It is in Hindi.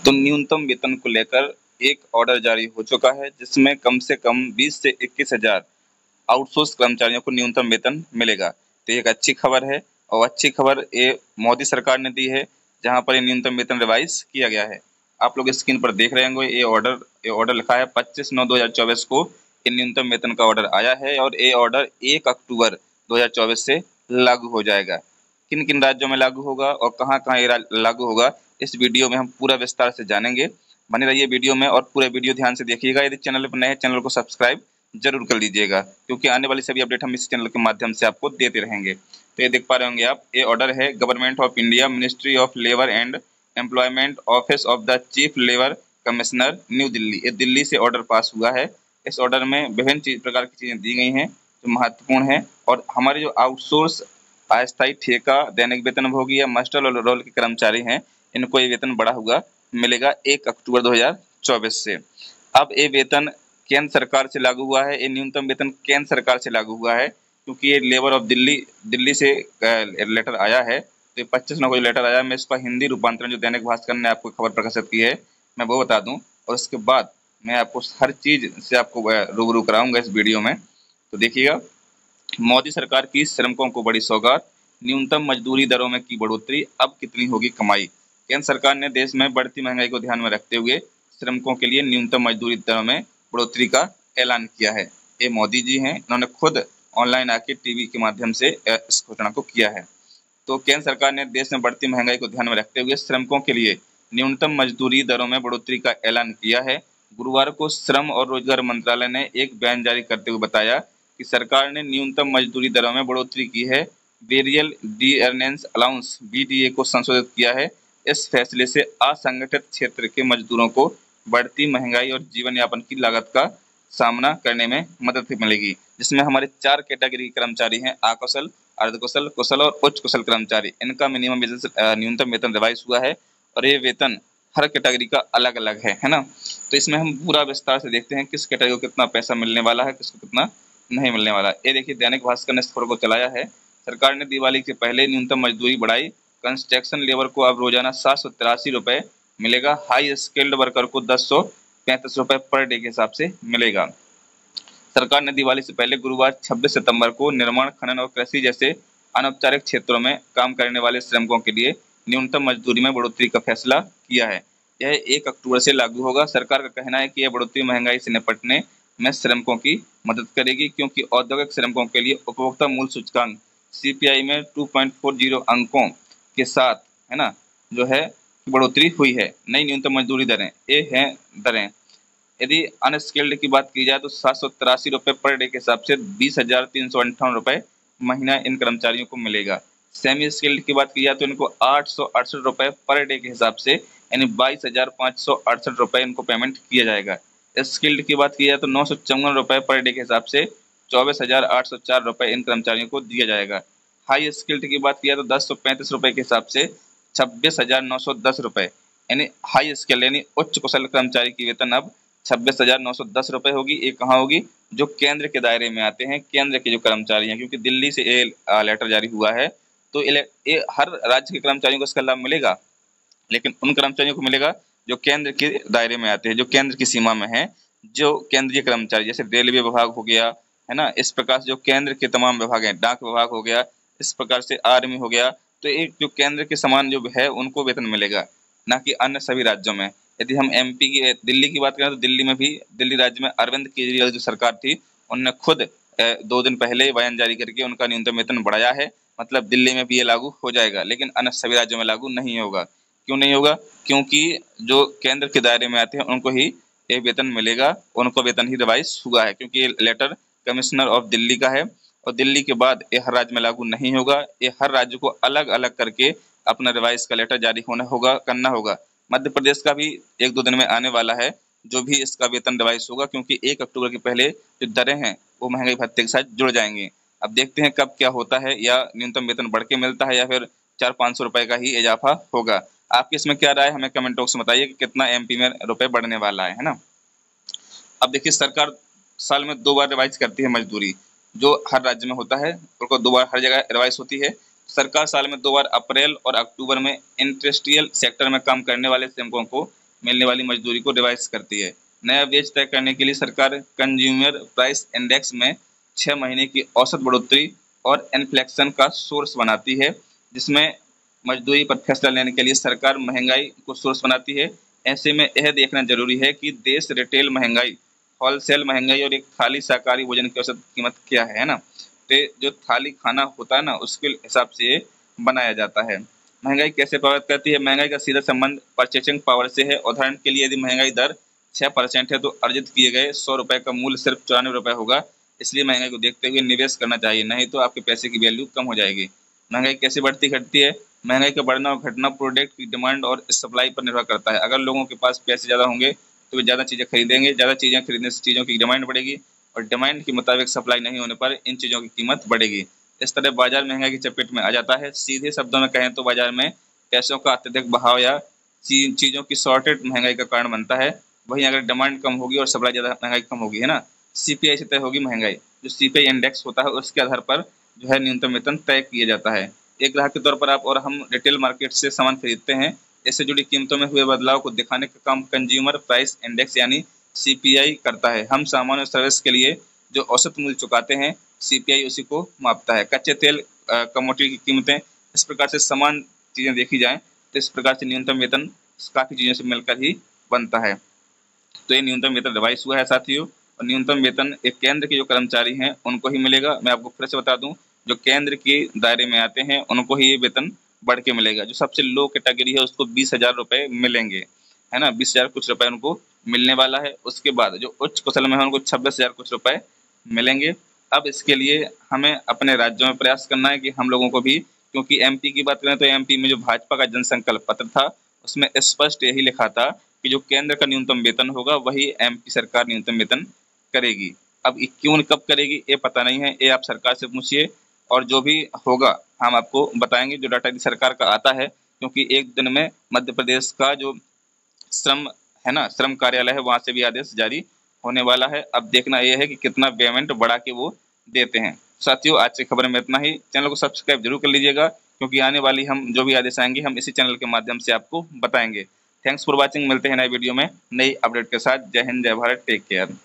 तो न्यूनतम वेतन को लेकर एक ऑर्डर जारी हो चुका है, जिसमें कम से कम 20 से 21 हजार आउटसोर्स कर्मचारियों को न्यूनतम वेतन मिलेगा। तो ये एक अच्छी खबर है, और अच्छी खबर ये मोदी सरकार ने दी है, जहां पर ये न्यूनतम वेतन रिवाइज किया गया है। आप लोग स्क्रीन पर देख रहे होंगे, ये ऑर्डर लिखा है 25/9/2024 को ये न्यूनतम वेतन का ऑर्डर आया है, और ये ऑर्डर 1 अक्टूबर 2024 से लागू हो जाएगा। किन किन राज्यों में लागू होगा और कहाँ कहाँ ये लागू होगा, इस वीडियो में हम पूरा विस्तार से जानेंगे। बने रहिए वीडियो में और पूरा वीडियो ध्यान से देखिएगा। यदि चैनल पर नए हैं, चैनल को सब्सक्राइब जरूर कर लीजिएगा, क्योंकि आने वाली सभी अपडेट हम इस चैनल के माध्यम से आपको देते रहेंगे। तो ये देख पा रहे होंगे आप, ये ऑर्डर है government of India, ministry of labour and employment, office of the chief labour commissioner, new Delhi. ये दिल्ली से ऑर्डर पास हुआ है। इस ऑर्डर में विभिन्न प्रकार की चीजें दी गई हैं जो महत्वपूर्ण है, और हमारे जो आउटसोर्स, अस्थायी, ठेका, दैनिक वेतनभोगी या मास्टर रोल के कर्मचारी हैं, इनको ये वेतन बढ़ा हुआ मिलेगा 1 अक्टूबर 2024 से। अब ये वेतन केंद्र सरकार से लागू हुआ है, ये न्यूनतम वेतन केंद्र सरकार से लागू हुआ है, क्योंकि ये लेबर ऑफ दिल्ली से लेटर आया है। तो 25 को लेटर आया, मैं इसका हिंदी रूपांतरण जो दैनिक भास्कर ने आपको खबर प्रकाशित की है, मैं वो बता दूं, और उसके बाद मैं आपको हर चीज से आपको रूबरू कराऊंगा इस वीडियो में। तो देखिएगा, मोदी सरकार की श्रमिकों को बड़ी सौगात, न्यूनतम मजदूरी दरों में की बढ़ोतरी, अब कितनी होगी कमाई। केंद्र सरकार ने देश में बढ़ती महंगाई को ध्यान में रखते हुए श्रमिकों के लिए न्यूनतम मजदूरी दरों में बढ़ोतरी का ऐलान किया है। ये मोदी जी हैं, इन्होंने खुद ऑनलाइन आके टीवी के माध्यम से इस घोषणा को किया है। तो केंद्र सरकार ने देश में बढ़ती महंगाई को ध्यान में रखते हुए श्रमिकों के लिए न्यूनतम मजदूरी दरों में बढ़ोतरी का ऐलान किया है। गुरुवार को श्रम और रोजगार मंत्रालय ने एक बयान जारी करते हुए बताया कि सरकार ने न्यूनतम मजदूरी दरों में बढ़ोतरी की है, वेरियल डी अर्नेंस अलाउंस (वीडीए) को संशोधित किया है। इस फैसले से असंगठित क्षेत्र के मजदूरों को बढ़ती महंगाई और जीवन यापन की लागत का सामना करने में मदद मिलेगी, जिसमें हमारे 4 कैटेगरी के कर्मचारी हैं: अकुशल, अर्धकुशल, कुशल और उच्च कुशल कर्मचारी। इनका मिनिमम न्यूनतम वेतन रिवाइज हुआ है, और ये वेतन हर कैटेगरी का अलग अलग है ना। तो इसमें हम पूरा विस्तार से देखते हैं किस कैटेगरी को कितना पैसा मिलने वाला है, किसको कितना नहीं मिलने वाला। ये देखिए, दैनिक भास्कर ने इस खबर को चलाया है। सरकार ने दिवाली के पहले न्यूनतम मजदूरी बढ़ाई, कंस्ट्रक्शन लेबर को अब रोजाना 783 रुपए मिलेगा, हाई स्किल्ड वर्कर को 1035 रुपए पर डे के हिसाब से मिलेगा। सरकार ने दिवाली से पहले गुरुवार 26 सितंबर को निर्माण, खनन और कृषि जैसे अनौपचारिक क्षेत्रों में काम करने वाले श्रमिकों के लिए न्यूनतम मजदूरी में बढ़ोतरी का फैसला किया है। यह 1 अक्टूबर से लागू होगा। सरकार का कहना है कि यह बढ़ोतरी महंगाई से निपटने में श्रमिकों की मदद करेगी, क्योंकि औद्योगिक श्रमिकों के लिए उपभोक्ता मूल्य सूचकांक सीपीआई में 2.40 अंकों के साथ, है ना, जो है बढ़ोतरी हुई है। नई न्यूनतम मजदूरी दरें, ये हैं दरें। यदि अनस्किल्ड की बात की जाए तो 783 रुपए पर डे के हिसाब से 20,358 रुपए महीना इन कर्मचारियों को मिलेगा। सेमी स्किल्ड की बात की जाए तो इनको 868 रुपए पर डे के हिसाब से, यानी 22,568 रुपए इनको पेमेंट किया जाएगा। स्किल्ड की बात की जाए तो 954 रुपए पर डे के हिसाब से 24,804 रुपए इन कर्मचारियों को दिया जाएगा। हाई स्किल्ड की बात की जाए तो 1035 रुपए के हिसाब से 26,910 रुपए, यानी हाई स्किल्ड यानी उच्च कुशल कर्मचारी की वेतन अब 26,910 रुपए होगी। ये कहाँ होगी? जो केंद्र के दायरे में आते हैं, केंद्र के जो कर्मचारी हैं, क्योंकि दिल्ली से ये लेटर जारी हुआ है, तो ये हर राज्य के कर्मचारियों को इसका लाभ मिलेगा, लेकिन उन कर्मचारियों को मिलेगा जो केंद्र के दायरे में आते हैं, जो केंद्र की सीमा में है, जो केंद्रीय कर्मचारी, जैसे रेलवे विभाग हो गया, है ना, इस प्रकार से जो केंद्र के तमाम विभाग हैं, डाक विभाग हो गया, इस प्रकार से आर्मी हो गया, तो एक जो केंद्र के समान जो है उनको वेतन मिलेगा, ना कि अन्य सभी राज्यों में। यदि हम एमपी की, दिल्ली की बात करें तो दिल्ली में भी, दिल्ली राज्य में अरविंद केजरीवाल जो सरकार थी, उन्होंने खुद 2 दिन पहले बयान जारी करके उनका न्यूनतम वेतन बढ़ाया है। मतलब दिल्ली में भी ये लागू हो जाएगा, लेकिन अन्य सभी राज्यों में लागू नहीं होगा। क्यों नहीं होगा? क्योंकि जो केंद्र के दायरे में आते हैं उनको ही ये वेतन मिलेगा, उनको वेतन ही रिवाइज हुआ है, क्योंकि ये लेटर कमिश्नर ऑफ दिल्ली का है, और दिल्ली के बाद ये हर राज्य में लागू नहीं होगा। ये हर राज्य को अलग अलग करके अपना रिवाइज का लेटर जारी करना होगा। मध्य प्रदेश का भी 1-2 दिन में आने वाला है, जो भी इसका वेतन रिवाइज होगा, क्योंकि 1 अक्टूबर के पहले जो दरें हैं वो महंगाई भत्ते के साथ जुड़ जाएंगे। अब देखते हैं कब क्या होता है, या न्यूनतम वेतन बढ़ के मिलता है या फिर 400-500 रुपए का ही इजाफा होगा। आपकी इसमें क्या राय है, हमें कमेंट बॉक्स में बताइए कि कितना एमपी में रुपए बढ़ने वाला है ना। अब देखिए, सरकार साल में 2 बार रिवाइज करती है मजदूरी, जो हर राज्य में होता है, उनको 2 बार हर जगह रिवाइज होती है। सरकार साल में 2 बार अप्रैल और अक्टूबर में इंडस्ट्रियल सेक्टर में काम करने वाले श्रमिकों को मिलने वाली मजदूरी को रिवाइज करती है। नया वेज तय करने के लिए सरकार कंज्यूमर प्राइस इंडेक्स में 6 महीने की औसत बढ़ोतरी और इन्फ्लेक्शन का सोर्स बनाती है, जिसमें मजदूरी पर फैसला लेने के लिए सरकार महंगाई को सोर्स बनाती है। ऐसे में यह देखना जरूरी है कि देश रिटेल महंगाई, होलसेल महंगाई और एक थाली शाकाहारी भोजन की औसत कीमत क्या है ना। तो जो थाली खाना होता है ना, उसके हिसाब से ये बनाया जाता है। महंगाई कैसे प्रभावित करती है? महंगाई का सीधा संबंध परचेसिंग पावर से है। उदाहरण के लिए यदि महंगाई दर 6% है तो अर्जित किए गए 100 रुपए का मूल्य सिर्फ 94 रुपए होगा। इसलिए महंगाई को देखते हुए निवेश करना चाहिए, नहीं तो आपके पैसे की वैल्यू कम हो जाएगी। महंगाई कैसे बढ़ती घटती है? महंगाई का बढ़ना और घटना प्रोडक्ट की डिमांड और सप्लाई पर निर्भर करता है। अगर लोगों के पास पैसे ज़्यादा होंगे तो वे ज़्यादा चीज़ें खरीदेंगे, ज़्यादा चीज़ें खरीदने से चीज़ों की डिमांड बढ़ेगी और डिमांड के मुताबिक सप्लाई नहीं होने पर इन चीज़ों की कीमत बढ़ेगी। इस तरह बाजार महंगाई की चपेट में आ जाता है। सीधे शब्दों में कहें तो बाजार में पैसों का अत्यधिक बहाव या चीज़ों की शॉर्टेज महंगाई का कारण बनता है। वहीं अगर डिमांड कम होगी और सप्लाई ज़्यादा, महंगाई कम होगी, है ना। सीपीआई से तय होगी महंगाई। जो सीपीआई इंडेक्स होता है उसके आधार पर जो है न्यूनतम वेतन तय किया जाता है। एक ग्राहक के तौर पर आप और हम रिटेल मार्केट से सामान खरीदते हैं। इससे जुड़ी कीमतों में हुए बदलाव को दिखाने का काम कंज्यूमर प्राइस इंडेक्स यानी सीपीआई करता है। हम सामान और सर्विस के लिए जो औसत मूल्य चुकाते हैं, सीपीआई उसी को मापता है। कच्चे तेल, कमोडिटी की कीमतें, इस प्रकार से समान चीज़ें देखी जाएं तो इस प्रकार से न्यूनतम वेतन काफ़ी चीज़ों से मिलकर ही बनता है। तो ये न्यूनतम वेतन रिवाइज हुआ है साथियों। और न्यूनतम वेतन एक केंद्र के जो कर्मचारी हैं उनको ही मिलेगा। मैं आपको फिर से बता दूं, जो केंद्र के दायरे में आते हैं उनको ही ये वेतन बढ़ के मिलेगा। जो सबसे लो कैटेगरी है उसको 20,000 रुपये मिलेंगे, है ना। 20,000 कुछ रुपए उनको मिलने वाला है। उसके बाद जो उच्च कुशल में है उनको 26,000 कुछ रुपए मिलेंगे। अब इसके लिए हमें अपने राज्यों में प्रयास करना है कि हम लोगों को भी, क्योंकि एमपी की बात करें तो एमपी में जो भाजपा का जनसंकल्प पत्र था उसमें स्पष्ट यही लिखा था कि जो केंद्र का न्यूनतम वेतन होगा वही एमपी सरकार न्यूनतम वेतन करेगी। अब ये क्यों कब करेगी ये पता नहीं है, ये आप सरकार से पूछिए और जो भी होगा हम आपको बताएंगे। जो डाटा यदि सरकार का आता है, क्योंकि एक दिन में मध्य प्रदेश का जो श्रम है ना, श्रम कार्यालय है, वहां से भी आदेश जारी होने वाला है। अब देखना यह है कि कितना पेमेंट बढ़ा के वो देते हैं। साथियों, आज की खबर में इतना ही। चैनल को सब्सक्राइब जरूर कर लीजिएगा, क्योंकि आने वाली हम जो भी आदेश आएंगे हम इसी चैनल के माध्यम से आपको बताएंगे। Thanks for watching. मिलते हैं नए वीडियो में नई अपडेट के साथ। जय हिंद, जय भारत, टेक केयर।